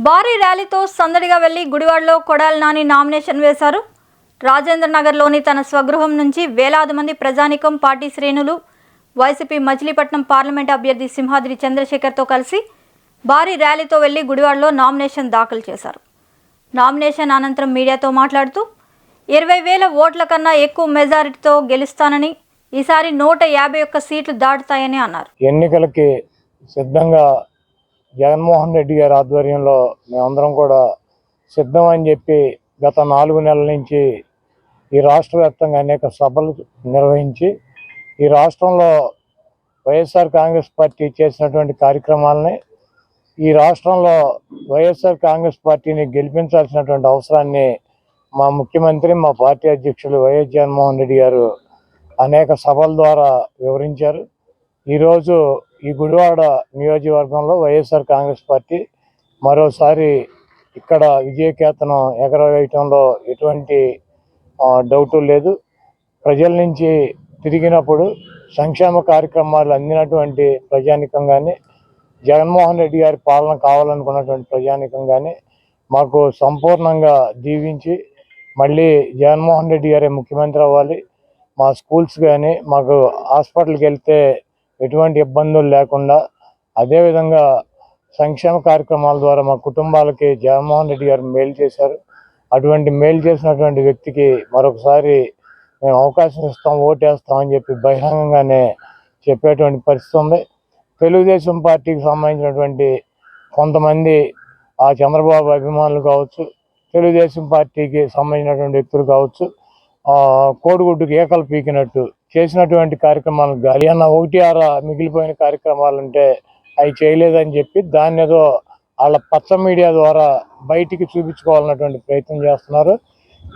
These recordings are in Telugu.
భారీ ర్యాలీతో సందడిగా వెళ్లి గుడివాడలో కొడాలి నాని నామినేషన్ వేశారు. రాజేంద్ర నగర్లోని తన స్వగృహం నుంచి వేలాది మంది ప్రజానికం, పార్టీ శ్రేణులు, వైసీపీ మచిలీపట్నం పార్లమెంట్ అభ్యర్థి సింహాద్రి చంద్రశేఖర్తో కలిసి భారీ ర్యాలీతో వెళ్లి గుడివాడలో నామినేషన్ దాఖలు చేశారు. నామినేషన్ అనంతరం మీడియాతో మాట్లాడుతూ 20,000 ఓట్ల కన్నా ఎక్కువ మెజారిటీతో గెలుస్తానని, ఈసారి 151 సీట్లు దాటుతాయని అన్నారు. ఎన్నికలకి సిద్ధంగా జగన్మోహన్ రెడ్డి గారి ఆధ్వర్యంలో మేమందరం కూడా సిద్ధం అని చెప్పి గత 4 నెలల నుంచి ఈ రాష్ట్ర వ్యాప్తంగా అనేక సభలు నిర్వహించి ఈ రాష్ట్రంలో వైఎస్ఆర్ కాంగ్రెస్ పార్టీ చేసినటువంటి కార్యక్రమాలని, ఈ రాష్ట్రంలో వైఎస్ఆర్ కాంగ్రెస్ పార్టీని గెలిపించాల్సినటువంటి అవసరాన్ని మా ముఖ్యమంత్రి, మా పార్టీ అధ్యక్షులు వైఎస్ జగన్మోహన్ రెడ్డి గారు అనేక సభల ద్వారా వివరించారు. ఈరోజు ఈ గుడివాడ నియోజకవర్గంలో వైఎస్ఆర్ కాంగ్రెస్ పార్టీ మరోసారి ఇక్కడ విజయకేతనం ఎగరవేయటంలో ఎటువంటి డౌటు లేదు. ప్రజల నుంచి తిరిగినప్పుడు సంక్షేమ కార్యక్రమాలు అందినటువంటి ప్రజానికం కానీ, జగన్మోహన్ రెడ్డి గారి పాలన కావాలనుకున్నటువంటి ప్రజానికం కానీ మాకు సంపూర్ణంగా దీవించి మళ్ళీ జగన్మోహన్ రెడ్డి గారే ముఖ్యమంత్రి అవ్వాలి, మా స్కూల్స్ కానీ మాకు హాస్పిటల్కి వెళ్తే ఎటువంటి ఇబ్బందులు లేకుండా, అదేవిధంగా సంక్షేమ కార్యక్రమాల ద్వారా మా కుటుంబాలకి జగన్మోహన్ రెడ్డి గారు మేలు చేశారు. అటువంటి మేలు చేసినటువంటి వ్యక్తికి మరొకసారి మేము అవకాశం ఇస్తాం, ఓటేస్తామని చెప్పి బహిరంగంగానే చెప్పేటువంటి పరిస్థితి ఉంది. తెలుగుదేశం పార్టీకి సంబంధించినటువంటి కొంతమంది ఆ చంద్రబాబు అభిమానులు కావచ్చు, తెలుగుదేశం పార్టీకి సంబంధించినటువంటి వ్యక్తులు కావచ్చు, కోడిగుడ్డుకి ఏకలు పీకినట్టు చేసినటువంటి కార్యక్రమాలు గాలి అన్న 1-6 మిగిలిపోయిన కార్యక్రమాలు ఉంటే అవి చేయలేదని చెప్పి దాన్ని ఏదో వాళ్ళ పచ్చ మీడియా ద్వారా బయటికి చూపించుకోవాలన్నటువంటి ప్రయత్నం చేస్తున్నారు.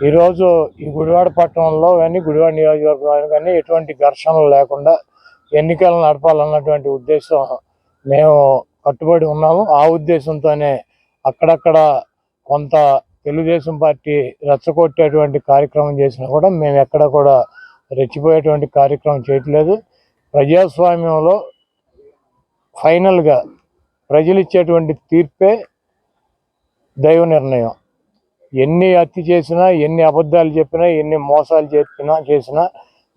ఈరోజు ఈ గుడివాడ పట్టణంలో కానీ, గుడివాడ నియోజకవర్గంలో కానీ ఎటువంటి ఘర్షణలు లేకుండా ఎన్నికలు నడపాలన్నటువంటి ఉద్దేశం మేము కట్టుబడి ఉన్నాము. ఆ ఉద్దేశంతోనే అక్కడక్కడ కొంత తెలుగుదేశం పార్టీ రెచ్చగొట్టేటువంటి కార్యక్రమం చేసినా కూడా మేము ఎక్కడ కూడా రెచ్చిపోయేటువంటి కార్యక్రమం చేయట్లేదు. ప్రజాస్వామ్యంలో ఫైనల్గా ప్రజలు ఇచ్చేటువంటి తీర్పే దైవ నిర్ణయం. ఎన్ని హత్య చేసినా, ఎన్ని అబద్ధాలు చెప్పినా, ఎన్ని మోసాలు చేసినా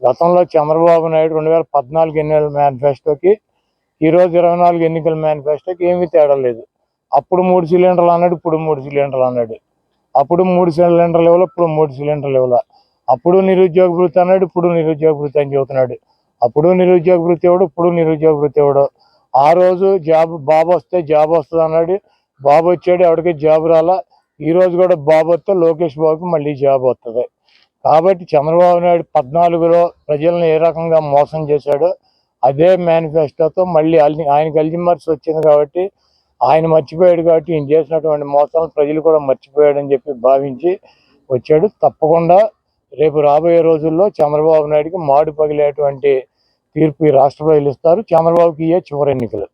గతంలో చంద్రబాబు నాయుడు 2014 ఎన్నికల మేనిఫెస్టోకి ఈరోజు 24 ఎన్నికల మేనిఫెస్టోకి ఏమీ తేడా లేదు. అప్పుడు 3 సిలిండర్లు అన్నాడు, ఇప్పుడు 3 సిలిండర్లు అన్నాడు. అప్పుడు 3 సిలిండర్లు ఇవ్వాలి, ఇప్పుడు 3 సిలిండర్లు ఇవ్వాలి. అప్పుడు నిరుద్యోగ భృతి అన్నాడు, ఇప్పుడు నిరుద్యోగ భృతి అని చెబుతున్నాడు. అప్పుడు నిరుద్యోగ భృతి ఇవ్వడు, ఇప్పుడు నిరుద్యోగ భృతి ఇవ్వడు. ఆ రోజు బాబు వస్తే జాబ్ వస్తుంది అన్నాడు, బాబు వచ్చాడు, ఎవరికి జాబ్ రాలా. ఈ రోజు కూడా బాబు వస్తే లోకేష్ బాబుకి మళ్ళీ జాబ్ వస్తుంది. కాబట్టి చంద్రబాబు నాయుడు 14లో ప్రజలను ఏ రకంగా మోసం చేశాడో అదే మేనిఫెస్టోతో మళ్ళీ ఆయనకి అల్జిమర్స్ వచ్చింది కాబట్టి, ఆయన మర్చిపోయాడు కాబట్టి ఈయన చేసినటువంటి మోసాలను ప్రజలు కూడా మర్చిపోయాడని చెప్పి భావించి వచ్చాడు. తప్పకుండా రేపు రాబోయే రోజుల్లో చంద్రబాబు నాయుడికి మాడు పగిలేటువంటి తీర్పు ఈ రాష్ట్ర ప్రజలు ఇస్తారు. చంద్రబాబుకి ఇయే చివరి ఎన్నికలు.